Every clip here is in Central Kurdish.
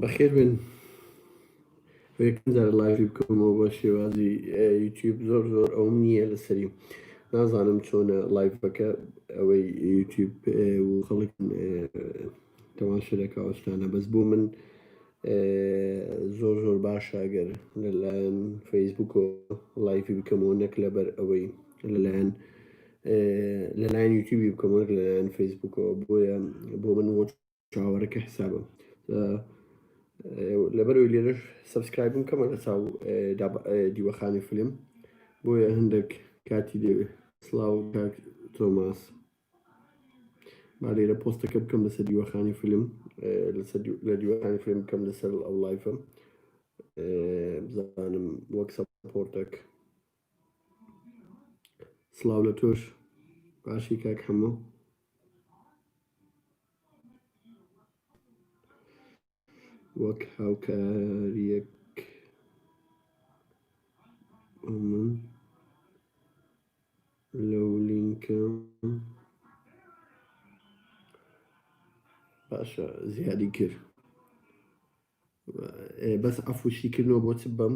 بەخێر بن یەکەم لایڤی بکەمەوە بە شێوازی یوتیوب زۆر ئەوم نییە لەسەری نازانم چۆنە لایڤەکە ئەوەی یوتیوب و خەڵک تەماشا دەکا ئەوشتانە بەس بۆ من زۆر باشە ئەگەر لەلایەن فەیسبوک و لایڤی بکەمەوە نەک لەبەر ئەوەی لەلایەن یوتیوبی بکەمەوە لەلایەن فەیسبوکەوە بۆیە بۆ من وە چاوەڕەکە حسابم لەبەرەوەی لێرەش سەبسکرایبم کەمە لە چاو دیوەخانی فیلم بۆیە هەندێک کاتی دەوێ سڵاو کاک تۆماس با لێرە پۆستەکە بکەم لەسەر دیوەخانی فیلم لە دیوەخانی فیلم بکەم لەسەر ئەو لایڤم بزانم وەک سەپۆرتێک سڵاو لە تۆش باشی کاک هەموو وەک هاوکاریەک من لەو لینکە باشە زیادی کرد بەس ئەفوشیکردنەوە بۆ چ بەم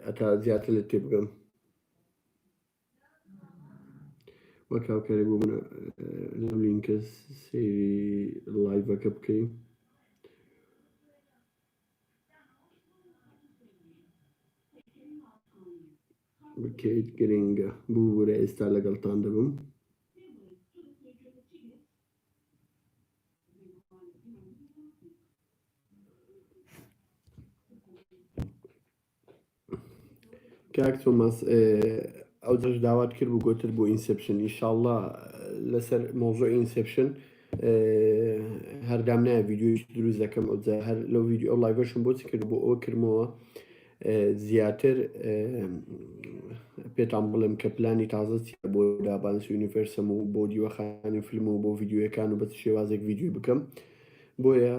ئەتا زیاتر لە تێ بگەم وەک هاوکاری بۆ منە لەو لینکە سەیری لایڤەکە بکەین بکەیت گرنگە بوورە ئێستا لەگەڵتان دەبم کاک تۆماس ئەو جەش داوات کرد بوو گۆتر بۆ ئینسپشن ئینشاءڵڵا لەسەر مۆزۆ ئینسپشن هەردام نایە ڤیدیۆیش دروست دەکەم هەر لەو ڤیدیۆ ئەو لایڤەشم بۆچی کرد بۆ ئەوە کردمەوە زیاتر پێتان بڵێم کە پلانی تازە چیە بۆ دابانس یونیڤەرسەم و بۆ دیوەخانی فیلم و بۆ ڤیدیۆیەکان و بە شێوازێک ڤیدیۆ بکەم بۆیە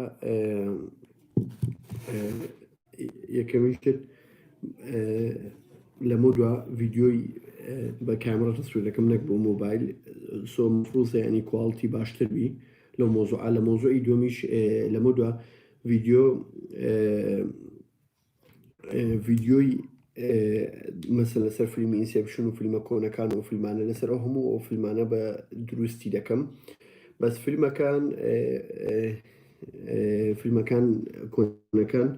یەکەمیش کرد لەمە دووە ڤیدیۆی بە کامێرە تەسویرەکەم نەک بۆ مۆبایل سۆ مفروضە ینی کواڵیتی باشتر بی لەو مۆزوعە لە مۆزۆی دومیش لەمە دووە ڤیدیۆی مەسەلەن لەسەر فیلمی ئینسپشن و فیلمە کۆنەکان و فیلمانە لەسەر ئەو هەموو ئەو فیلمانە بە دروستی دەکەم بەس فیلمەکان کۆنەکان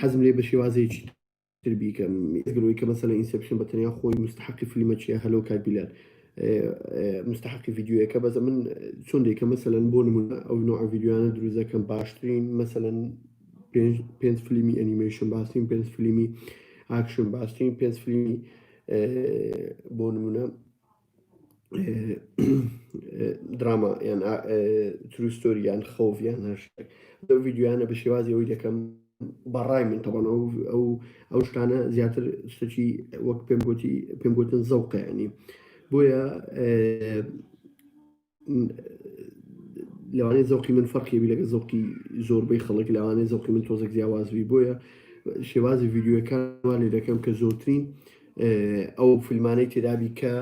حەزم لێ بە شێوازەیەکی تر بیکەم گەلەوەی کە مەسەلەن ئینسپشن بە تەنیا خۆی مستحقی فیلمە چیە هەلۆ کاک بیلال مستحقی ڤیدیۆیەکە بەزە من چۆن دەیکە مەسەلەن بۆ نمونە ئەو نوع ڤیدیۆیانە دروست دەکەم باشترین مەسەلەن 5 فیلمی ئەنیمەیشن باشترین 5 فیلمی ئاکشن باشترین 5 فیلمی بۆ نمونە دراما یان ترو ستۆری یان خەوف یان هەر شتێک لەو ڤیدیۆیانە بە شێوازی ئەوەی دەکەم بەڕای من تەبەن ئەو شتانە زیاتر شتێکی وەک پێم گوتن زەوقە ینی بۆیە لەوانەیە زەوقی من فەرقی لەگە زەوقی زۆربەی خەڵک لەوانەیە زەوقی من تۆزێک جیاوازبی بۆیە شێوازی ڤیدیۆەکان لێ دەکەم کە زۆرترین ئەو فیلمانەی تێدابی کە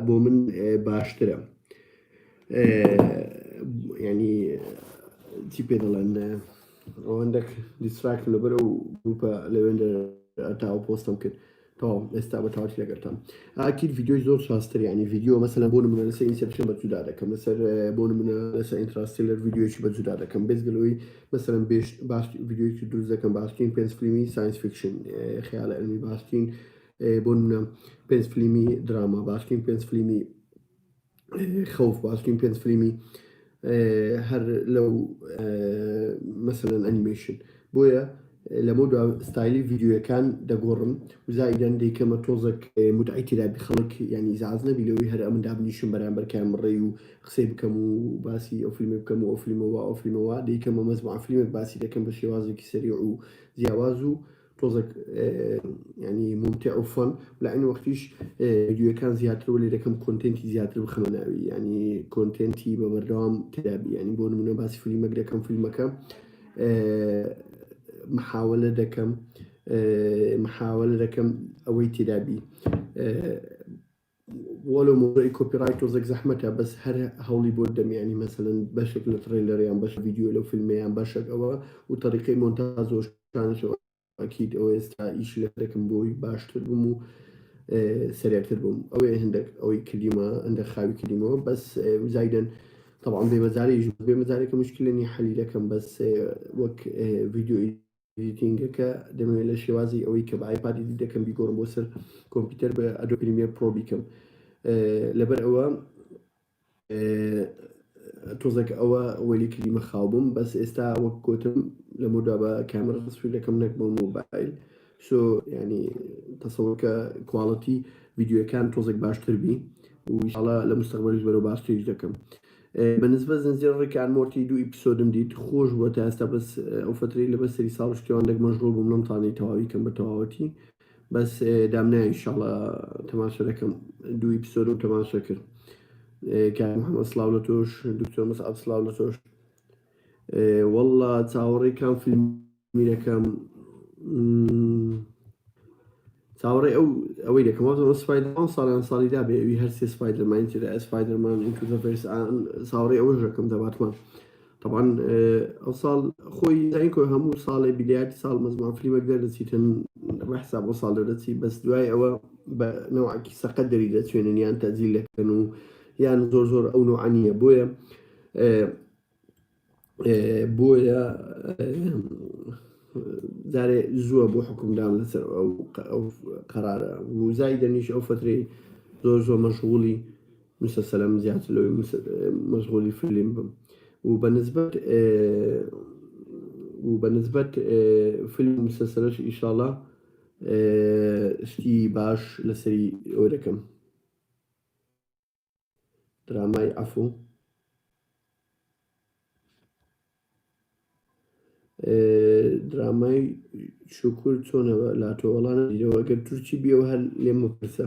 بۆ من باشترە ینی چی پێ دەڵێن ئەوەندێک دیستراکتم لەبەرە و گروپە لەوێندە تاوە پۆستم کرد تەواو ئێستا بە تاواتی لەگەرتان ئاکیت ڤیدیۆی زۆر شاستر ینی ڤیدیۆ مەسەلەن بۆ نمونە لەسەر ئینسپشن بە جودا دەکەم لەسەر بۆ نمونە لەسەر ئینتراستێلەر ڤیدیۆیەکی بە جودا دەکەم بێزگەلەوەی مەسەلەن باش ڤیدیۆیەکی دروست دەکەم باشترین 5 فیلمی ساینس فیکشن خەیاڵە علمی باشترین بۆ نمونە 5 فیلمی دراما باشترین 5 فیلمی خەوف باشترین 5 فیلمی هەر لەو مەسەلەن ئەنیمەیشن بۆیە لەمە دو ستایلی ڤیدیۆیەکان دەگۆڕم و زائیدەن دەیکەمە تۆزێک متعی تێدابی خەڵک ینی ئیجاز نەبی لەوەی هەر ئەمن دابنیشم بەرامبەر کامڕێی و قسەی بکەم و باسی ئەو فیلمە بکەم و ئەو فیلمەوە دەیکەمە مەزموع فیلمێک باسی دەکەم بە شێوازێکی سەریع و جیاواز و تۆزێک ینی ممتع و فەن لە عین وەختیش ویدیۆکان زیاتر وە لێ دەکەم کۆنتنتی زیاتر بخەمە ناوی ینی کۆنتنتی بە بەردەوام تدابی ینی بۆ نمونە باسی فیلمەک دەکەم فیلمەکە محاولە دەکەم ئەوەی تدابی وەلو مۆڕی کۆپیڕایت تۆزێک زەحمەتە بەس هەر هەوڵی بۆ دەمیانی مەسەلەن بەشێک لە تڕێلەریان بەش ڤیدیۆ لەو فیلمیان بەشێک ئەوە و طریقەی مۆنتازۆشانشەوە ئەکید ئەوە ئێستا ئیشی لە دەکەم بۆی باشتر بووم و سریعتر بووم ئەوەی هەندێک ئەوەی کردیمە هەندێک خاوی کردیمەوە بەس زایدەن طبعا بێمەزارێکە مشکلێنی حەلی دەکەم بەس وەک ڤیدیۆ ئیدیتینگەکە دەمەوێت لە شێوازی ئەوەی کە بە ئایپادی دەکەم بیگۆڕم بۆ سەر کۆمپیوتەر بە ئەدۆ پریمیەر پرۆ بیکەم لەبەر ئەوە تۆزێک ئەوە وەلی کلیمە خاو بووم بەس ئێستا وەک گوتم لە مۆدا بە کامێرە ڕسوی دەکەم نەک بۆ مۆبایل سۆ ینی تەسەوەکە کوواڵەتی ڤیدیۆەکان تۆزێک باشتر بی و ئینشاڵا لە مستەقبەلیش بەرەو باشتریش دەکەم بەنسبە زنجیرە ڕێکان مۆرتی 2 ئیپیسۆدم دیت خۆش بووە تا ئێستا بەس ئەو فترەی لە بەسەری ساڵ شتێوان مەشغوڵ بووم نەمتوانی تەواوی کەم بە تەواوەتی بەس دامنای ئینشاڵا تەماشا دەکەم 2 ئیپیسۆدم تەماشا کرد کاک محەممەد سڵاو لە تۆش دکتۆر مەسعەد سڵاو لە تۆش وەڵڵا چاوەڕێکان فیلمی دەکەم چاوەڕێ ئەوەی دەکەم سپایدەرمان ساڵیان ساڵی دابێ ئەوی هەرسێ سپایدەرمان ترە سپایدەرمان چاوەڕێ ئەوەش دەکەم دەباتمان طبعا ئەو ساڵ خۆی زانکۆ هەموو ساڵی بیلیاتی ساڵ مەزمان فیلمێک دەرەچیتن بە حساب بۆ ساڵ دەرەچی بەس دوای ئەوە بە نەوەکی سەقەدەری دەچوێنن یان تەجیل دەکەن و یان زۆر ئەو نوعانیە بۆیە جارێ زووە بۆ حکومدان لەسەر ئەو قەرارە وزای دەنیش ئەو فترەی زۆر مەشغوڵی مسلسلم زیاتر لەوەی مەشغوڵی فیلم بم و بەنسبەت فیلم مسلسلش ئینشاڵا شتی باش لەسەری ئەوە دەکەم درامای عەفو درامای شکر چۆنەوە لاتۆوەڵانە دیرەوە ئەگەر تورکی بیەوە هەر لێم مپرسە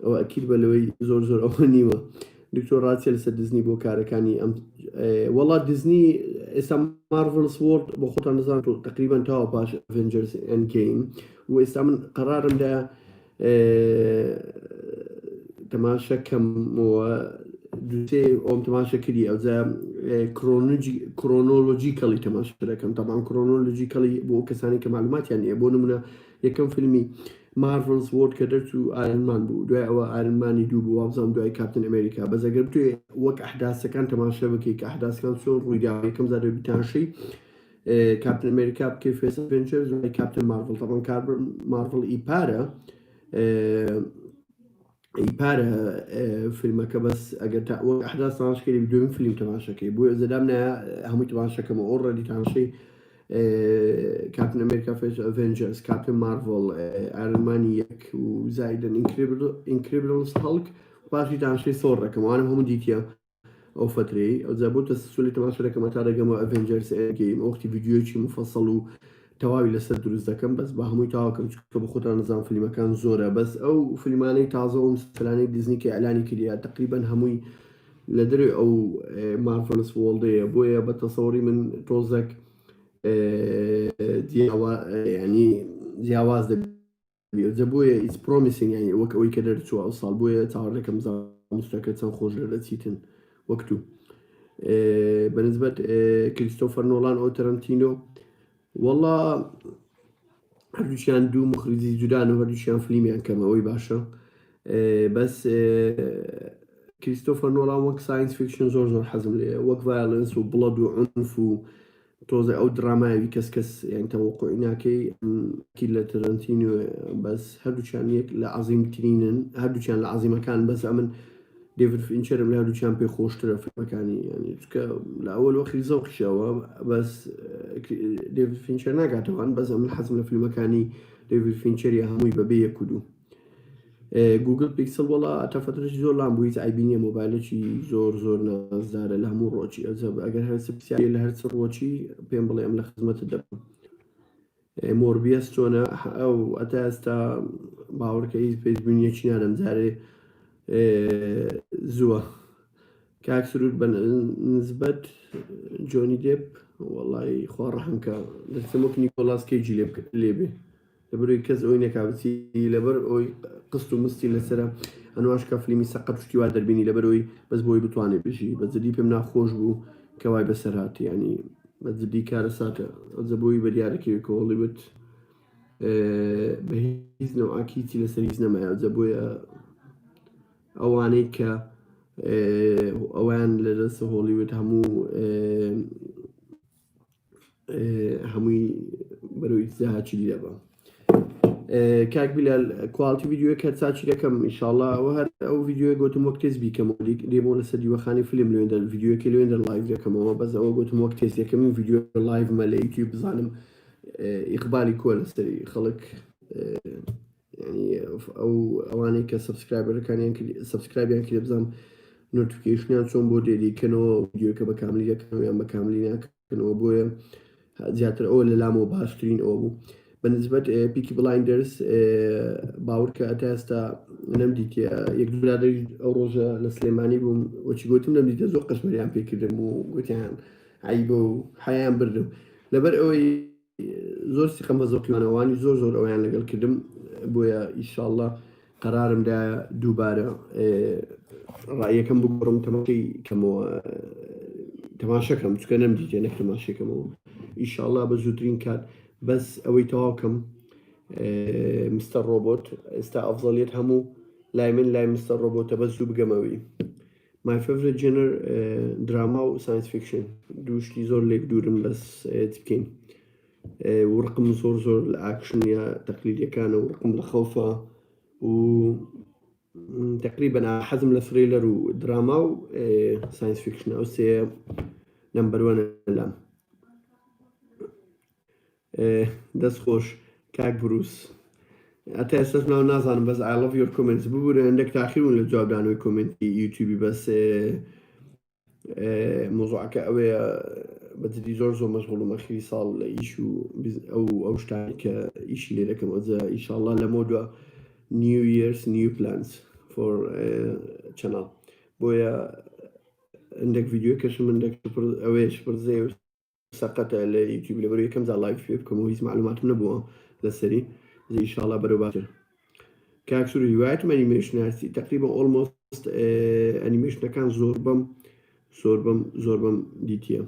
ئەوە ئەکید بە لەوەی زۆر ئەوە نیوە دکتۆر ڕاستیە لەسەر دزنی بۆ کارەکانی ئەم وەڵات دزنی ئێستا مارڤڵس وۆرد بۆ خۆتان نزان تقریبان تاوە پاش ئەڤێنجەرس ئەندگەیم و ئێستا من قەرارمدا تەماشەکەمەوە دوسێ ئەوم تەماشە کردی ئەوجا کرۆنۆلۆجیکەڵی تەماشا دەکەم تەبان کرۆنۆلۆجیکەڵی بۆ کەسانی کە معلوماتیان نیە بۆ نمونە یەکەم فیلمی مارڤڵز وۆرد کە دەرچوو ئایرنمان بوو دوای ئەوە ئایرنمانی دوو بوو وابزانم دوای کاپتن ئەمریکا بەزەگەر توێ وەک ئەحداسەکان تەماشا بکەی کە ئەحداسەکان چۆن ڕوویدا یەکەم زار بیتانشەی کاپتن ئەمریکا بکەی فێس ئەڤێنجەرز دوای کاپتن مارڤڵ تەبان مارڤڵ ئیپارە فیلمەکە بەس ئەگەر وەک ئەحداس تەماشاکەی دومین فیلم تەماشاکەی بۆ زەدام نایە هەمووی تەماشاکەمە ئۆڕەدی تەماشای کاپتن ئەمریکا فێس ئەڤێنجەرز کاپتن مارڤڵ ئایرنمانی یەک و زایدن ئینکریبلز هەڵک پاشی تەماشای سۆڕ دەکەم وانم هەموو دیتە ئەو فترەی ئەوجا بۆ تەسەسولی تەماشا دەکەم تا دەگەمەوە ئەڤێنجەرز ئەندگەیم ئەوەختی ڤیدیۆیەکی مفەسەڵ و تەواوی لەسەر دروست دەکەم بەس بە هەمووی تاواکەم چکە بە خۆتان نزان فیلمەکان زۆرە بەس ئەو فیلمانەی تازە و مسلسلانەی دیزنی کە ئەلانی کردیا تقریبان هەمووی لە دەروی ئەو مارڤڵس وۆڵدەیە بۆیە بە تەسەوری من تۆزێک ینی جیاواز دەبێ بۆیە ئیس پرۆمیسینگ ینی وەک ئەوەی کە دەرچووە ئەو ساڵ بۆیە چاوەڕ دەکەم زانستەکە چەند خۆش دەرەچیتن وەکتو بەنسبەت کریستۆفەر نۆڵان ئەو تەرەنتینۆ وەڵا هەردووچیان دوو مخرجی جودان و هەردووچیان فیلمیان کەمە ئەوەی باشە بەس کریستۆفەر نۆڵان وەک ساینس فیکشن زۆر حەزم لێ وەک ڤایۆلەنس و بڵەد و عنف و تۆزە ئەو دراماوی کەس یان تەوەقوعی ناکەی لە تەرەنتینۆ بەس هەردووچیان یەک لە عەزیمترینن هەردووچیان لە عەزیمەکان بەس ئەمن دێڤید فینچەرم لە هەردووچیان پێی خۆشترە فیلمەکانی ینی چکە لە ئەوەل وەختی زەوقیشەوە بەس دێڤید فینچەر ناکاتەوەن بەس ئەمن حەزم لە فیلمەکانی دێڤید فینچەری هەمووی بەبێ یەک و دوو گوگل پیکسل وڵا تەفترش زۆر لام بوویت ئایبینیە مۆبایلێکی زۆر نازدارە لە هەموو ڕۆکی ئەگەر هەرچ پرسیاری لە هەرچ ڕۆکی پێم بڵێ ئەم لە خزمەتت دەبم مۆربیەس چۆنە ئەو ئەتا ئێستا باوەڕکەی پێشبینیەکی نادەم جارێ زووە کاک سرود بە نسبەت جۆنی دێپ وەڵی خوا ڕەحمکە دەچمەک نیکۆلاس کەیجی لێبێ لەبەرەوەی کەس ئەوی نەکبچی لەبەر ئەوی قست و مستی لەسرە ئەنواش کە فلیمی سەقەت شتیوا دەربینی لەبەرەوەی بەس بۆی بتوانێت بژی بە جدی پێم ناخۆش بوو کەوای بەسەر هاتی ینی بە جدی کارە ساتە ئەجە بۆی بە دیارەکەی کۆڵی بێت بە هیچ نەوەکیتی لەسەر هیچ نەمایە جە بۆیە ئەوانەی کە ئەویان لە دەستە هۆلیوت هەمووی بەرەوەی زاهاچی دەبە کاک بیلال کوالتی ویددیوە کە چاچی دەکەم ئینشاءڵڵا ئەوە هەر ئەو ویددیوە گوتم وەک تێز بیکەم دێمە لەسەر دیوەخانی فیلم لێندە ویددیوەکە لێندە لایڤ دەکەمەوە بەس ئەوە گوتم وەک تێز یەکەمین ویددیو لایڤمە لە یوتیوب بزانم ئیقبالی کۆ لەسەری خەڵک ئەوانەی کە سبسکرایبەرەکانیان سبسکرایبیان کرد بزانم نۆتیفیکیشنیان چۆن بۆ دێریکەنەوە ویددیوەکە بە کاملی دەکەنەوەیان بە کاملی ناکەنەوە بۆیە زیاتر ئەوە لە لامەوە باشترین ئەوە بوو بەنسبەت پیکی بلاینڈرز باورکە ئەتا ئێستا نەمدیتە یەک برادری ئەو ڕۆژە لە سلێمانی بووم وەچی گوتم نەمدیتە زۆر قەشمەریان پێکردم و گوتیان عیبە و حەیان بردم لەبەر ئەوەی زۆر سیقم بە زۆقیوانەوانی زۆر ئەویان لەگەڵ کردم بۆیە ئیشاءڵڵا قەرارمدا دووبارە ڕایەکەم بگۆڕم تەماشای کەمەوە تەماشەکەم چکە نەمدیتێ نەک تەماشەکەمەوە ئیشاءڵڵا بە زووترین کات بەس ئەوەی تەواوکەم مستەر ڕۆبۆت ئێستا ئەفزەڵیت هەموو لای من لای مستەر ڕۆبۆتە بەس زوو بگەمەوەی مای فێڤرێت ژێنەر دراما و ساینس فیکشن دووشتی زۆر لێک دوورم بەس بکەین ورقم زۆر لە ئاکشنە تەقلیدیەکانە ورقم لە خەوفە و تقریبا حەزم لە فرێلەر و دراما و ساینس فیکشن ئەو سێ نەمبەر-وەنە لام دەست خۆش کاک بروس ئەتا ئێستاش ناو نازانم بەس I love your comments ببوورە هەندێک تاخیرون لە جوابدانەوەی کۆمنتی یوتیوبی بەس مۆزوعەکە ئەوەیە بەجددی زۆر مەشغوڵم ئەخیری ساڵ لە ئیش و ئەو شتانی کە ئیشی لێ دەکەم ئەجە ئینشاءڵڵا لە مۆدووە new years new plans for channel بۆیە هەندێک ڤیدیۆ کەشم هەندێک ئەوەیەش پرزێ و سەقەتە لە یوتیوب لەبەرەوەی یەکەم جار لایڤ پێ بکەم و هیچ معلوماتم نەبووە لەسەری ئینشاءڵڵا بەرەو باشتر کاک سوور هیوایەتم ئەنیمێشن هەستی تقریبا ئۆڵمۆست ئەنیمێشنەکان زۆر بەم دیتیە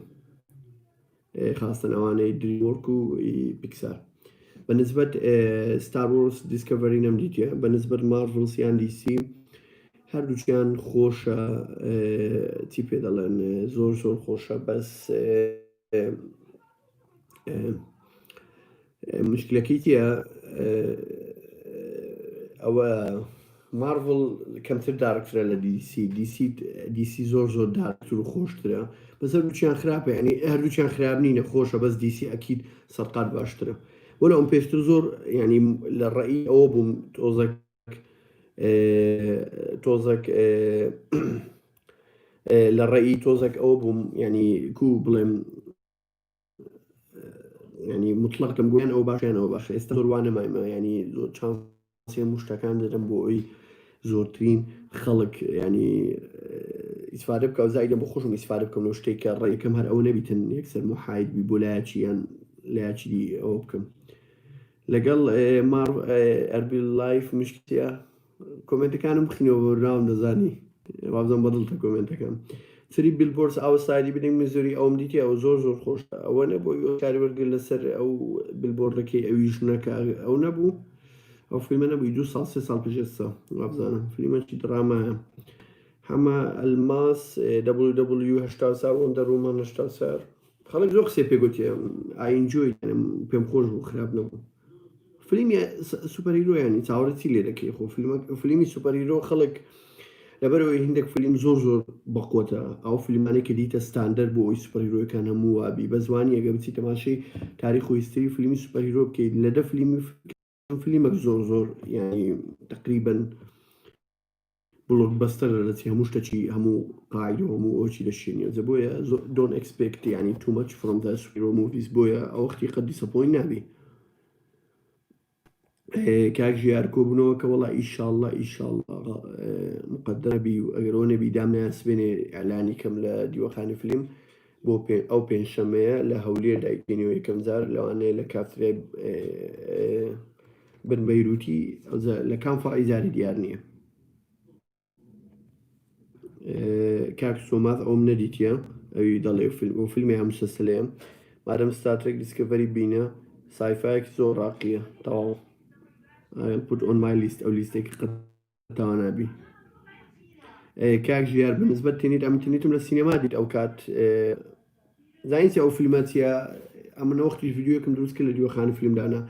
خاستن ئەوانەی دریموەرک و پیکسار بەنسبەت ستار وۆرز دیسکەڤەری نەمدیتە بەنسبەت مارڤڵز یان دیسی هەردووچیان خۆشە چی پێ دەڵێن زۆر خۆشە بەس مشکلەکەی تیە ئەوە مارڤڵ کەمتر دارکترە لە دیسی زۆر دارکتر و خۆشترە بەس هەردووچیان خراپە ینی هەردووچیان خراپ نینە خۆشە بەس دیسی ئەکید سەرقات باشترە بۆ لە ئەم پێشتر زۆر ینی لە ڕێی ئەوە بووم تۆزێک لە ڕێی تۆزێک ئەوە بووم ینی کو بڵێم ینی مطلقم گویان ئەو باشیانەوە باشە ئێستا زۆر وانەمایمە ینی زۆر چانسێ مشتەکان دەدەم بۆ ئەوی زۆرترین خەڵک ینی ئیسفادە بکە و زایدە بۆ خۆشم ئیسفادە بکەم لەو شتێک کە ڕێیەکەم هەر ئەوە نەبیتن یەکسەر محاید بی بۆ لایەکی یان لایەکی ئەوە بکەم لەگەڵ ئەربیل لایف مشکتە کۆمنتەکانم بخینەوە بەراون دەزانی وابزان بەدڵتە کۆمنتەکەم سری بیلبۆرس ئاوسایدی بدەین میزۆری ئەوم دیتی ئەو زۆر خۆش ئەوە نەبوو ئۆسکاری وەرگر لەسەر ئەو بیلبۆردەکەی ئەویش نەکە ئەو نەبوو ئەو فیلمە نەبووی 2 ساڵ 3 ساڵ پێشێستا وابزانم فیلمەکی درامایە هەمە ئەلماس WW84 وەندەر وومەن 84 خەڵک زۆر قسەی پێگوتیە ئاینجۆی پێم خۆش بوو خراپ نەبوو فیلمی سوپەرهیرۆیانی چاوەڕێتی لێ دەکەی خۆ فیلمی سوپەرهیرۆ خەڵک لەبەرەوەی هەندێک فیلم زۆر بەقۆتە ئەو فیلمانێک کە دیتە ستاندەر بۆ ئەوی سوپەرهیرۆیەکان هەموو وابی بە زوانی ئەگە بچی تەماشای تاریخ و هیستری فیلمی سوپەرهیرۆ بکەیت لە 10 فیلمێک زۆر ینی تقریبا بڵۆکبەستەرە دەچی هەموو شتێکی هەموو قاعدە و هەموو ئەوچی دەشێنی جە بۆیە don't expect ینی too much from the superhero movies بۆیە ئەو وەختی قەت دیسەپۆینت نابی کاک ژیار کۆبوونەوە کە وەڵا ئیشاءڵڵا مقدرە بی و ئەگەرەوە نەبی دامنیان سبێنێ ئەلانی کەم لە دیوەخانی فیلم بۆ ئەو پێنجشەمەیە لە هەولێر دایکبینەوە یەکەم جار لەوانەیە لە کافترای بن بەیروتی لە کام فەڕی جاری دیار نییە. کاک سۆمات ئەوم نەدیتە ئەوی دەڵێ فیلمی هەمسەسلەیە مادەم ستارترێک دیسکەڤەری بینە سایفایەکی زۆر ڕاقیە تەواو put on my list ئەو لیستێکی قەتەوە نابی. کاک ژیار بنسبەت تێنیت ئەمتنیتم لە سینەما دیت ئەو کات زانیسی ئەو فیلمەتیە ئەمە وەختی ڤیدیۆکم دروست کرد لە دیوەخانی فیلمدانا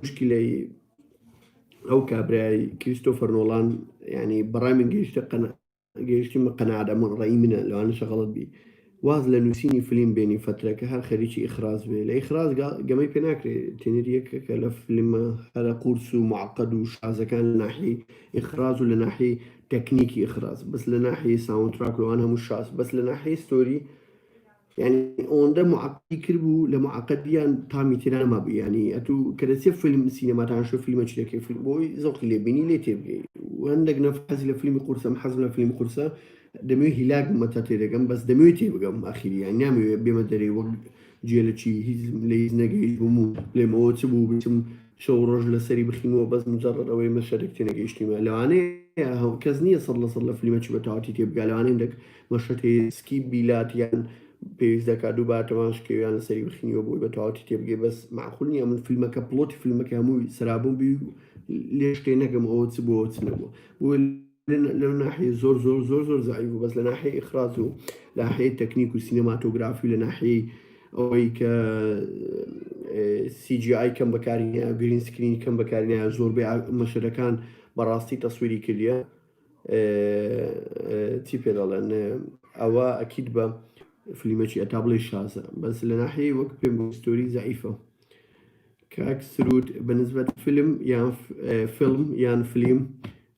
مشکلەی ئەو کابرای کریستۆفەر نۆڵان ینی بەڕای من گەیشتی قەناعەت ئەمە ڕێی منە لەوانە شەغەڵت بی واز لە نووسینی فیلم بینی فترەکە هەر خەریکی ئیخراز بێ لە ئیخراز گەمەی پێ ناکرێت تێنێت یەکەکە لە فیلمە هەرە قورس و معقەد و شازەکان لە ناحی ئیخراز و لە ناحی تەکنیکی ئیخراز بەس لە ناحی ساوندتراک لەوان هەموو شاس بەس لە ناحی ستۆری يعني ئەوەندە معقدی کرد بوو لە معقدیان تامی تێران مابوو ینی ئەتوو کە دەچێ فیلم سینەماتان شو فیلمە چێکی فیلم بۆی زەوقی لێبینی لێ تێبگەی هەندێک نەف حەزی لە فیلمی قورسم حەزم لە فیلمی قورسە دەمەوێت هیلاک مەتا تێدەگەم بەس دەمەوێت تێبگەم ئاخیریان نامەوێت بێمە دەرێ وەک جێ لە چی هیچ لە هیچ نەگەیشت بووم و لێمەوە چ بوو بچم شەو ڕۆژ لەسەری بخینەوە بەس مجرد ئەوەی مەشارێک تێنەگەیشتیمە لەوانەیە کەس نییە 100% لە فیلمە چی بە تاواتی تێبگا لەوانەیە دەک مەشەتێ سکی بیلات یان پێویست دەکات دووبار تەماشکەویان لەسەری بخینەوە بۆی بە تاواتی تێبگەی بەس معقول نییە من فیلمەکە پڵۆتی فیلمەکە هەمووی سرابوو بی لێ شتێ نەگەم ئەوە چ بۆ چ نەبووە بۆ لە ناحیە زۆر زعیف بوو بەس لە ناحیە ئیخراج و لە ناحیە تەکنیک و سینەماتۆگرافی لە ناحیەی ئەوەی کە CGI کەم بەکارینە گرین سکرین کەم بەکارینە زۆربەی مەشەرەکان بەڕاستی تەسویری کردیە چی پێ دەڵێن ئەوە ئەکید بە فیلمێکی ئەتا بڵێ شازە بەس لە ناحیەی وەک پێم ستۆری زعیفە کاک سرود بەنسبەت فیلم یان فیلم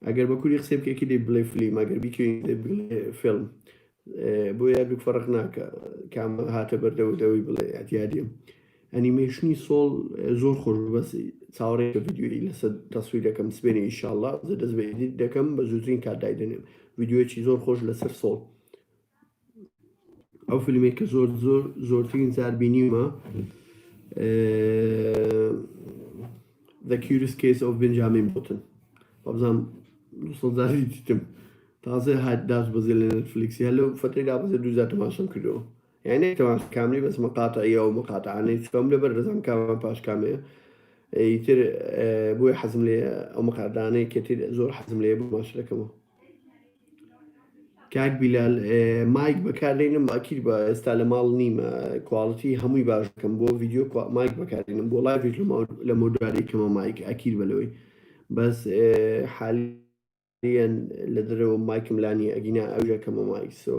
ئەگەر بە کووری قسە بکەکی دەی بڵێ فیلم ئەگەر بیکەین بڵێ فیلم بۆ یادوو فەرق ناکە کام هاتە بەردەوەدەوەی بڵێ ئەتیادیم ئەنیمێشنی سۆڵ زۆر خۆش بەس چاوەڕێکە ڤیدیۆی لەسەر تەسویر دەکەم سبێنێ ئینشاءڵڵا دەست بە ئیدیت دەکەم بە زووترین کاتدای دەنێم ڤیدیۆیەکی زۆر خۆش لەسەر سۆڵ ئەو فیلمێک کە زۆرترین جار بینیمە The Curious Case of Benjamin Button بەبزانم دووسەداری دیتم تازە هات داش بەزێ لە نەتفلیکسی هەلو فترەی دابەزێ دووزار تەماشەم کردەوە یعنی تەماش کاملی بەس مەقاتعیە و مەقاتعانەی چکەم لەبەر دەزانم کامان پاش کامەیە ئیتر بۆی حەزم لێ ئەو مەقاتعانەی کە تر زۆر حەزم لێ بوو ماشەکەمەوە کاک بیلال مایک بەکاردێنم ئەکیر بە ئێستا لە ماڵ نیمە کواڵەتی هەمووی باش دەکەم بۆ ڤیدیۆ مایک بەکاردێنم بۆ لایڤ لە مۆدرارێکەمە مایک ئەکیر بەلەوەی بەس حالیان لە دەرەوە مایکم لانی ئەگینا ئەوژەکەمە مایک سۆ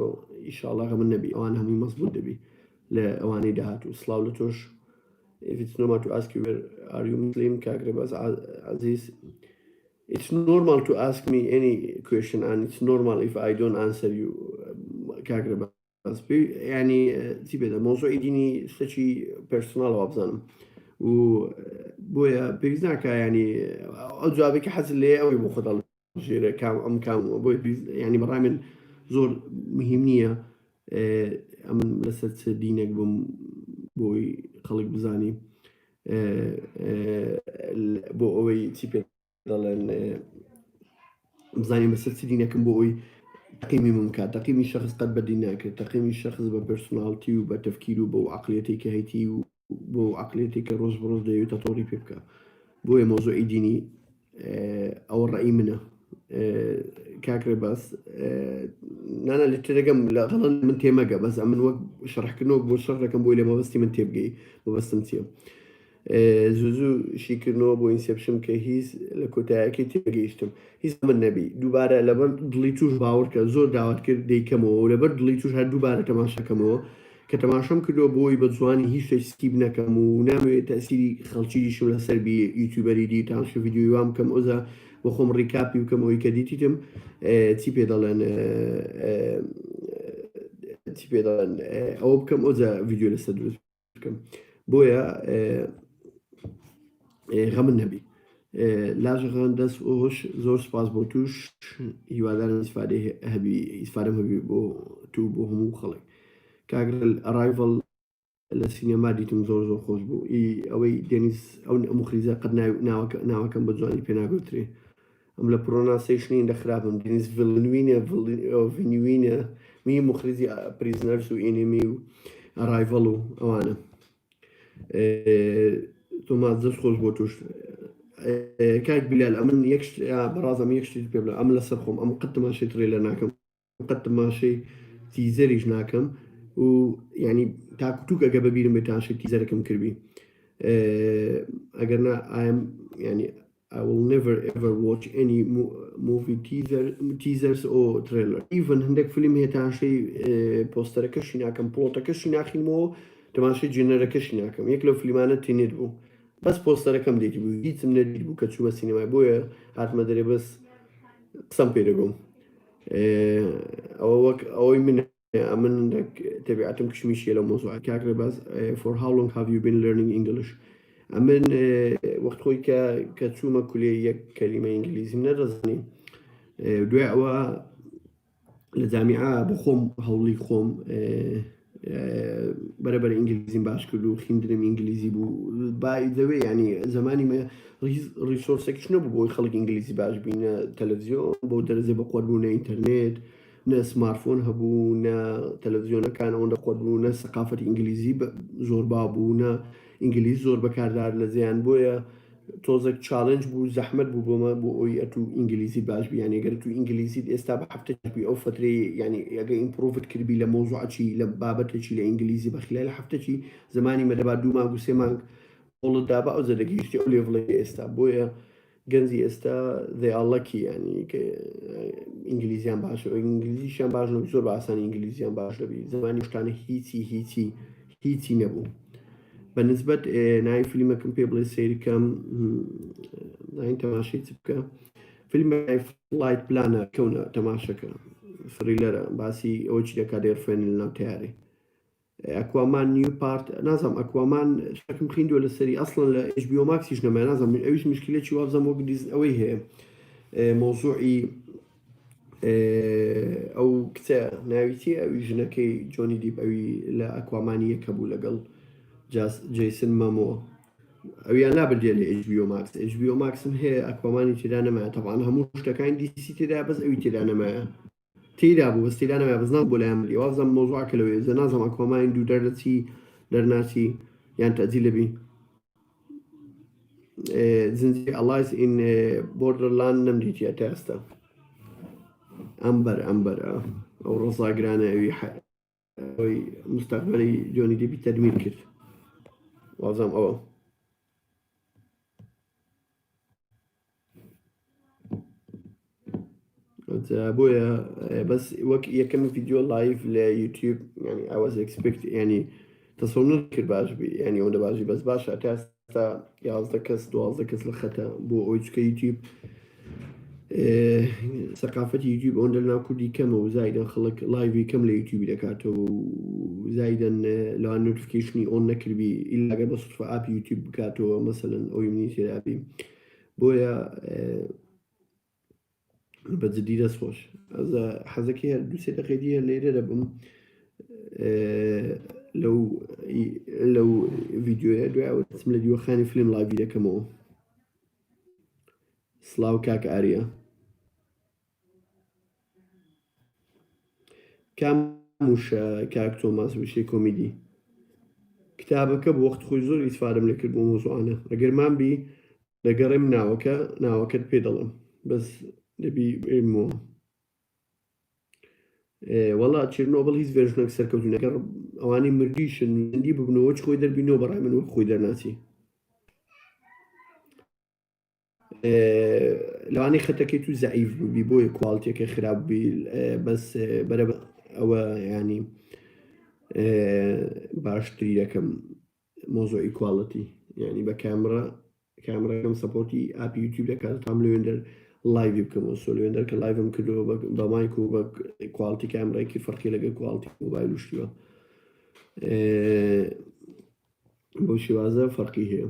ئیشاءڵڵا من نەبی ئەوان هەمووی مەزبوط دەبی لە ئەوانەی داهاتوو سڵاو لە تۆش if it's normal to ask you where are you Muslim کاک ڕێباز عەزیز it's normal to ask me any question and it's normal if I don't answer you کاک ڕێباز ینی چی بێدە مۆزوعی دینی شتێکی پێرسۆناڵەوە بزانم و بۆیە پێویست ناکە ینی ئەو جوابێکی حەز لێ ئەوەی بۆ خۆداڵ ژێرە کام بۆی ینی بەڕای من زۆر مهم نییە ئەمن لەسەر چ دینێک بم بۆی خەڵک بزانی بۆ ئەوەی چی پێ دەڵێن بزانین بەسەر چ دینەکەم بۆ ئەوی تەقیمی ممکات تەقیمی شخص قەت بەدین ناکرێت تەقیمی شخص بە پرسۆناڵیتی و بە تەفکیر و بۆ عەقڵیەتی کە هەیەی و بۆ عەقڵیەتی کە ڕۆژ بەڕۆژ دەیەوێتە تۆڕی پێ بکە بۆیە مۆزوعی دینی ئەوە ڕێی منە کاک ڕێباز نانە لە تێدەگەم لە غەڵەن من تێمەگە بەس من وەک شەڕحکردنەوە بۆ شەڕ دەکەم بۆی لە مەبەستی من تێبگەی مەبەستم چییە زوو شیکردنەوە بۆ ئینسێپشن کە هیچ لە کۆتاییەکەی تێگەیشتم هیچ من نەبی دووبارە لەبەر دڵی توش باوەڕکە زۆر داوات کرد دەیکەمەوە و لەبەر دڵی توش هەر دووبارە تەماشەکەمەوە کە تەماشەم کردەوە بۆی بە جوانی هیچ شتێک سکیب نەکەم و نامەوێت تەسیری خەڵکیشم لەسەر بی یوتیوبەری دیتانش ڤیدیۆی وام بکەم ئۆزە بۆ خۆم ڕیکاپی بکەم ئەوەی کە دیتیتم چی پێ دەڵێن ئەوە بکەم ئۆزە ڤیدیۆ لەسەر دروست بکەم بۆیە غەمن نەبی لاژەغان دەست ئۆش زۆر سپاس بۆ توش هیوادارم ئیسفادەم هەبی بۆ تو بۆ هەموو خەڵک کاگرل ئەڕایڤڵ لە سینەما دیتم زۆر زۆر خۆش بوو ئەوەی دێنیس ئەو مخریزە قەت ناوەکەم بە جوانی پێناگوترێ ئەم لە پرۆناسیشنی دەخراپم دێنیس ڤڵنوینە ڤینوینە می مخریزی پریزنەرس و ئینمی و ئەڕایڤڵ و ئەوانە تۆماس دەست خۆش بۆ توش کاک بیلال ئەمن بەڕازم یەکشتی پێ بڵێ ئەم لەسەر خۆم ئەم قەت تەماشای ترێلەر ناکەم قەت تەماشای تیزەریش ناکەم و ینی تاکوتوک ئەگە بەبیرم بێت تاشای تیزەرەکەم کردبی ئەگەر ینی I will never ever watch any movie teasers or trailer. Even هەندێک فیلم هەیە تاشەی پۆستەرەکەشی ناکەم پڵۆتەکەشی ناخینەوە تەماشای جێنەرەکەشی ناکەم یەک لەو فیلمانە تینێت بوو بەس پۆستەرەکەم دێتی بوو هیچم نەدیت بوو کە چوو بە سینەمای بۆیە هاتمە دەرێ بەس قسەم پێ دەگۆم ئەوە وەک ئەوەی من تەبیعەتم کشمیشیە لە مۆزوع کاکرێ باز for how long have you been learning English ئەمن وەخت خۆی کە چوومە کولێ یەک کەلیمە ئینگلیزیم نەدەزانیم دوای ئەوە لە جامیعە بە خۆم هەوڵی خۆم بەرەبەر ئینگلیزیم باش کرد و خوێندنم ئینگلیزی بوو بایدەوێ ینی زمانی ریسۆرسێکیش نەبوو بۆی خەڵک ئینگلیزی باش بینە تەلەڤیزیۆن بۆ دەرەزێ بە قۆتبوو نە ئینتەرنێت نە سمارتفۆن هەبوو نە تەلەڤیزیۆنەکان ئەوەندە قۆتبوو نە سەقافەتی ئینگلیزی زۆر بابوو نە ئینگلیز زۆر بەکاردار لە زیان بۆیە تۆزێک چالنج بوو زەحمت بوو بۆمە بۆ ئەوی ئەتو ئینگلیزی باش بیانی گەر تو ئینگلیزی ئێستا بە هەفتەی ئەو فترێ ینی ئەگە ئیمپرۆڤت کردبی لە مۆزوعی لە بابەتێکی لە ئینگلیزی بەخلای لە هەفتەی زمانی مەدەبا دوو مانگ و سێ مانگ وڵدا بە ئەو زەدەگەیشتی ئەو لێڤڵی ئێستا بۆیە گەنجی ئێستا دەیاڵەکی ینی کە ئینگلیزیان باشە ئینگلیزیشیان باش نەبی زۆر بە ئاسانی ئینگلیزیان باش دەبی زمانی شتانە هیچی نەبوو بەنسبەت ناوی فیلمەکەم پێ بڵێ سیرکەم ناین تەماشای چ بکە فیلمە فلایت پلانە کەونە تەماشەکە فریلەرە باسی ئەوە چی دەکات دێرفێن لە ناو تیارێ ئەکوامان نیو پارت نازم ئەکوامان شەکم خوێندووە لە سەری ئەسڵن لە HBO ماکسیش نەمای نازم ئەویش مشکلێکی وابزەم وەک ئەوەی هەیە مۆزوعی ئەو کچە ناویتی ئەوی ژنەکەی جۆنی دیپ ئەوی لە ئەکوامانی یەکە بوو لەگەڵ جیسن مەمۆ ئەویان نابردێ لە HBO ماکس HBO ماکسم هەیە ئەکوامانی تێدا نەمایە تەبعاً هەموو شتەکانی دیسی تێدا بەس ئەوی تێدا نەمایە تێدا بوو بەس تێدا نەمایە بەس نام بۆ لایەن بڵی وازم مۆزوعکە لەوێ زە نازم ئەکوامانی دوو دەردەچی دەرناچی یان تەجی لەبی زنجی ئەلایس ئین بۆردرلاند نەمدیتیە تا ئێستا ئەمبەر ئەو ڕۆزاگرانە ئەوی مستەقبەلی جۆنی دیپی تەدمیر کرد وازم ئەوە بۆیە بەس وەک یەکەم ڤیددیۆ لایڤ لە یوتیوب ینی ئاواز ئەکسپکت ینی تەسەڵ کرد باش بی ینی ئەوەندە باشی بەس باشە تا ئێستا 11 کەس 12 کەس لە خەتە بۆ ئەوی چکە یوتیوب سەقافەتی یوتیوب ئەوەندە لەناو کوردی کەمە و زایدەن خەڵک لایڤی کەم لە یوتیوبی دەکاتەوە و زایدەن لەوان نۆتیفیکیشنی ئۆن نەکردبی ئیلاگە بە سوتفە ئاپی یوتیوب بکاتەوە مەسەلەن ئەوی منی تێدابی بۆیە بەجددی دەستخۆش حەزەکەی دووسێ دەقێدی هەر لێرە دەبم لەو ڤیددیۆە دوای دەچم لە دیوەخانی فیلم لایڤی دەکەمەوە سڵاو کاکە ئاریە کام وشە کاک تۆماس وشەی کۆمیدی کتابەکە بۆ وەخت خۆی زۆر ئیسفادەم لێکرد بۆ مۆزوعانە ئەگەرمان بی لەگەڕێم ناوەکەت پێ دەڵم بەس دەبی بێمەوە وەڵا چێرنۆبڵ هیچ ڤێژنێک سەرکەوتوونەکە ئەوانی مردیشن زندی ببنەوە چ خۆی دەربینەوە بەڕای من وەک خۆی دەرناچی لەوانی خەتەکەی تو زەعیف بووبی بۆیە کوواڵتیەکە خراپ بی بەس بەرە ئەوە ینی باشتری دەکەم مۆزۆی کوواڵەتی ینی بە کامرەکەم سەپۆرتی ئاپی یوتیوب دەکات تام لەوێندەر لایڤی بکەمەوە سۆلوێندەر کە لایڤم کردەوە بە مایک و بە کوواڵتی کامرایکی فەرقی لەگە کوواڵتی مۆبایل وشتیوە بۆ شێوازە فەرقی هەیە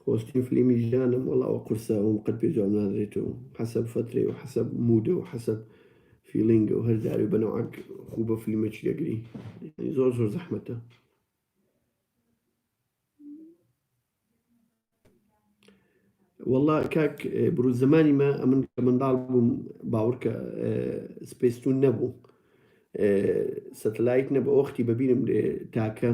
خۆشترین فیلمی ژیانم وەڵاوە قورسە ئەوم قەت پێ جوان نادرێتەوە حەسەب فترێ و حەسەب مودە و حەسەب فیلینگە و هەر جارێ بەنەوەک خوب بە فیلمێکی دەگری زۆر زۆر زەحمەتە. والله کاک بروز زمانی ما من کە منداڵ بووم باوەڕکە سپێستون نەبوو سەتەلایت نەبوو وەختی بەبیرم تاکە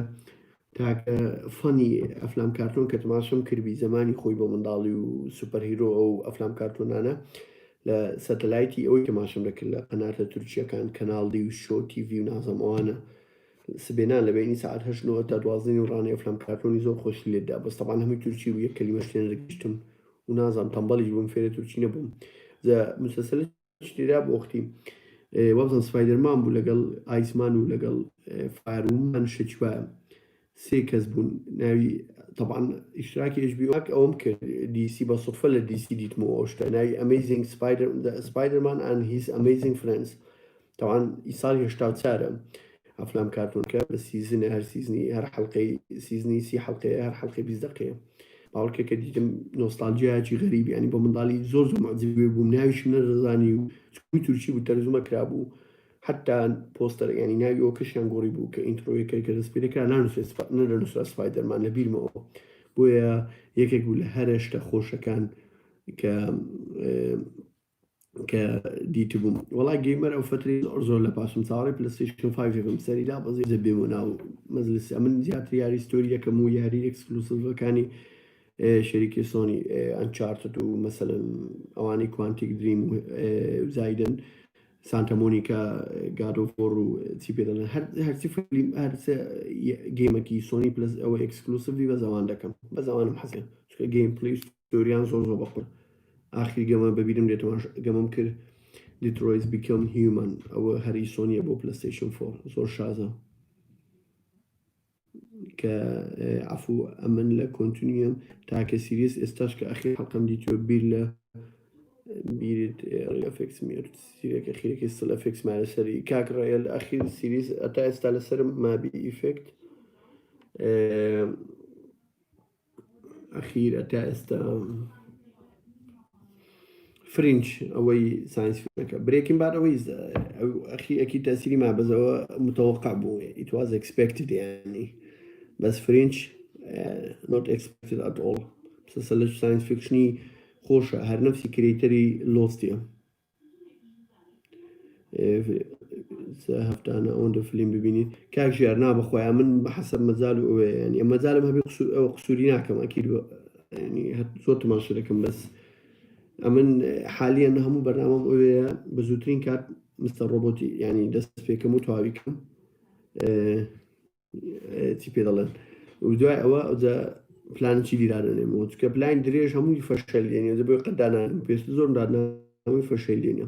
فەنی ئەفلام کارتۆن کە تەماشەم کردبی زمانی خۆی بۆ منداڵی و سوپەرهیرۆ ئەو ئەفلام کارتۆنانە لە سەتەلایتی ئەوەی تەماشەم دەکرد لە قەناتە تورکیەکان کەناڵدی و شۆ تیڤی و نازەم ئەوانە سبێنان لە بینی ساعت 8 تا 12 و ڕانی ئەفلام کارتۆنی زۆر خۆشی لێدا بەس تەبان هەمووی تورکی و یەک کەلیمە شتێن دەگەشتم و نازانم تەمبەڵیش بووم فێرە تورکی نەبووم مسلسل شتێدا بۆ وەختی وەبزان سپایدەرمان بوو لەگەڵ ئایسمان و لەگەڵ فارومان شەچوە سێ کەس بوون ناوی طبعا اشتراکی HBO ئەوم کرد DC بە سوفە لە DC دیتمەوە ئەو شتە ناوی Amazing Spider-Man and his Amazing Friends طبعا ئیساڵی 84 ئەفلام کارتۆنکە بە سیزنە هەر سیزنی هەر حەڵقەی سیزنی 30 حەڵقەیە هەر حەڵقەی 20 دقەیە باوەڕکە کە دیتم نۆستالجیایکی غەریبی ینی بۆ منداڵی زۆر زۆر معجزبێ بووم ناویشم نەدەزانی و تورکی بوو تەرجمە کرابوو حتا پۆستەر ینی ناوی ئەو کەشیان گۆڕی بوو کە ئینترۆیەکە کە دەست پێ دەکرا نەنووسرا سپایدەرمان لە بیرمەوە بۆیە یەکێک بوو لە هەر شتە خۆشەکان کە دیتە بووم وەڵای گەیمەر ئەو فتری زۆر لە پاشم چاڕی پلەستیشن 5 سەریدا بەزی بێمە ناو مەزلس من زیاتر یاری ستۆری یەکەم و یاری ئەکسکلوسیڤەکانی شەریکی سۆنی ئەنچارتد و مەسەلەن ئەوانی کوانتیک دریم و زایدن سانتا مۆنیکا گادۆفۆر و چی پێ دەڵێن هەرچی فیلم هەرچە گێمەکی سۆنی پلس ئەوە ئەکسکلوسیڤی بە زەوان دەکەم بە زەوانم حەزێ چکە گەیم پلی ستۆریان زۆر زۆر بەخۆر ئاخری گەمە بەبیرم دێتەوە گەمەم کرد دیترۆیت بیکەم هیومن ئەوە هەری سۆنیە بۆ پلەستیشن 4 زۆر شازە کە عفو ئەمن لە کۆنتینیوم تاکە سیریس ئێستاش کە ئەخیر حەڵقەم دیتوە بیر لە بیرت ئەفێکس میرد سیرێک ئەخیرێکی سڵ ئەفێکس مارە سەری کاک ڕایە لە ئەخیر سیریز ئەتا ئێستا لەسەرم مابی ئیفێکت ئەخیر ئەتا ئێستا فرنج ئەوەی ساینس فیلمەکە برێکین باد ئەوەی ئەکی تەسیری ما بەزەوە متەوەقع بوو it was expected ینی بەس فرنج not expected at all مسلسل ساینس فیکشنی خۆشە هەر نەفسی کرێتەری لۆستیە هەفتانە ئەوەندە فیلم ببینیت کاک ژیار نا بەخۆیان من بە حەسەب مەجال و ئەوەیە ینی ئەمە مەجالم هەبێ ئەوە قسووری ناکەم ئەکید زۆر تەماشا دەکەم بەس ئەمن حالیان هەموو بەرنامەم ئەوەیە بە زووترین کات مستەر ڕۆبۆتی ینی دەست پێکەم و تەواویکەم چی پێ دەڵێن و دوای ئەوە پلانکی دیرانێمەوە چکە پلان درێژ هەمووی فەشەلێنێ دەبێت قەدانان پێست زۆر دادنەوەی فەشەلێنە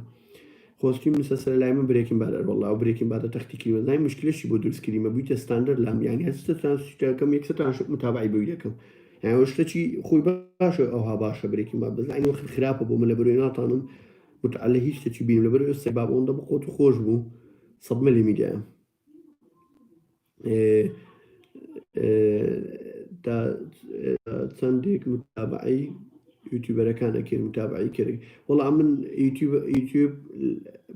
خۆستی مسلسل لای من برێکین بادەر وەڵا و برێکین بادە تەختیکردن زای مشکلشی بۆ دروستکردیمە بوویتە ستاندەر لام یانی هەستە ترانسیتەکەم یەکسەتان متابعی بەوی دەکەم یعنی شتێکی خۆی باشە ئەوها باشە برێکین با بەزای وەخت خراپە بۆ من لە بەروی ناتانم متعلە هیچ شتێکی بینم لە بەروی ئەستی باب ئەوەندە بخۆت و خۆش بوو سەدمە لێ میدایە تا چەندێک متابعی یوتیوبەرەکانە کرد متابعی کرد وەڵا من یوتیوب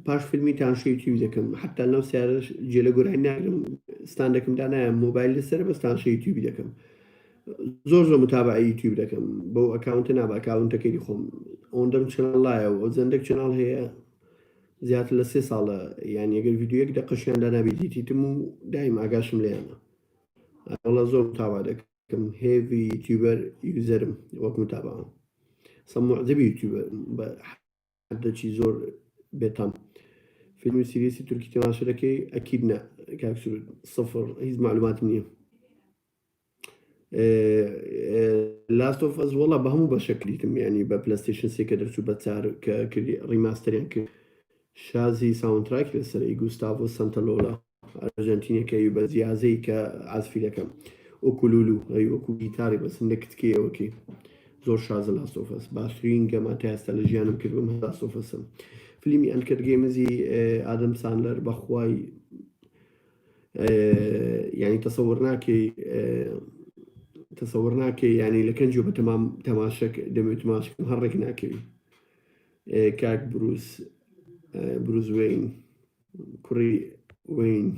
پاش فیلمی تانشە یوتیوب دەکەم حتا لەو سیارەش جێلە گۆرای ناگرم ستان دەکەم دانایە مۆبایل لەسەر بەس تانشە یوتیوبی دەکەم زۆر زۆر متابعی یوتیوب دەکەم بەو ئەکاونتە نابە ئەکاونتەکەی خۆم ئەوەندەم چناڵایە و ئەو زەندێک چناڵ هەیە زیاتر لە 3 ساڵە یانی ئەگەر ڤیدیۆیەک دەقەشیاندا نابێتیتم و دایم ئاگاشم لێیانە وەڵا زۆر متابع دەکەم هێڤی یوتیوبەر یوزەرم وەک متابعە سەموعجبی یوتیوبەر بە حدەکی زۆر بێتام فیلم و سیریسی تورکی تەماشا دەکەی ئەکید نە کاکسور سەفر هیچ معلوماتم نییە لاست ئۆف ئەس وەڵا بە هەموو بەشە کلیتم ینی بە پلەستیشن 3 کە دەرچوو بە چار کە کردی ڕیماستەریان کرد شازی ساوندتراک لەسەر گوستاڤۆ سانتەلۆلا ئەرژەنتینەکەی بە جیازەی کە ئازفی دەکەم ئۆکولولو ئەی وەکو گیتاری بە سندە کتکەیەوەکی زۆر شازە لاست ئۆف ئەس باشترین گەمە تا ئێستا لە ژیانم کردبم لاست ئۆف ئەسم فیلمی ئەنکەرد گێمزی ئادەم ساندلەر بەخوای ینی تەسەوڕ ناکەی تەسەووڕ ناکەی یعنی لە کەنجیەوە بە تەمام تەماشەک دەمێت تەماشەکەم هەڕێک ناکەوی کاک بروس وین کوڕی وین.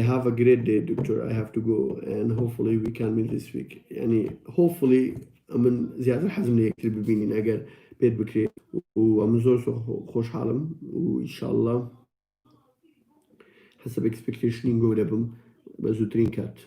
Have a great day, doctor. I have to go and hopefully we can meet this week. يعني hopefully من زیاتر حەزم لە یەکتر ببینین ئەگەر پێت بکرێت و ئەمن زۆر خۆشحاڵم و ئینشاءالله حسب expectationی گەورە بم بە زووترین کات.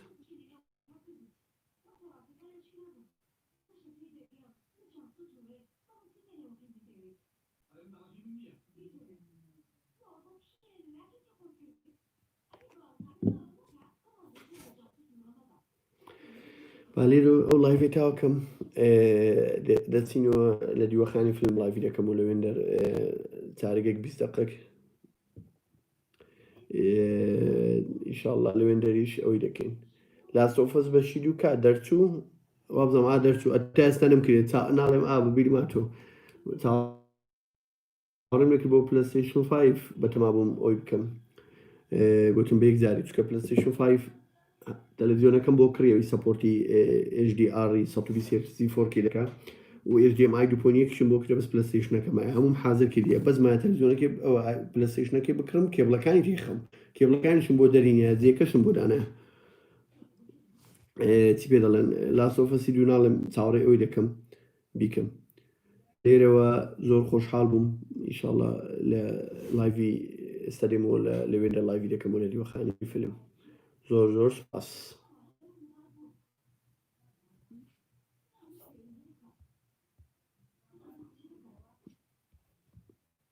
لێرە ئەو لایڤی تاوکەم دەچینەوە لە دیوەخانی فیلم لایڤی دەکەم و لەوێندەر چارەگەک 20 دقیقەک ئینشاءالله لەوێندەریش ئەوەی دەکەین. لاست ئۆف ئەس بەشی دوو کات دەرچوو وابزەم دەرچوو ئەتا ئێستا نەمکرێت ناڵێم ببیرما تۆ چاڕێم لەکرد بۆ پلەستیشن 5 بەتەما بووم ئەوی بکەم گوتم بە یەکجاری چکە پلەستیشن 5 تەلەڤیزیۆنەکەم بۆ کڕیەوەی سەپۆرتی HDR 120 دەکات و HDMI 2.1 بۆ کرێ بەس پلەستیشنەکەمە هەموم حاضر کردیە بەس مای تەلەڤیزیۆنەکەی پلەستیشنەکەی بکڕم کێبڵەکانی تێخەم کێبڵەکانیشم بۆ دەرینە جێکەشم بۆ دانە چی پێ دەڵێن لاست ئۆف ئەسی دوو ناڵێم چاوەڕێی ئەوی دەکەم بیکەم. لێرەوە زۆر خۆشحاڵ بووم ئینشاءالله لە لایڤی ئێستا دێمەوە لەوێندە لایڤی دەکەم و لە دیوەخانی فیلم. زۆر سپاس.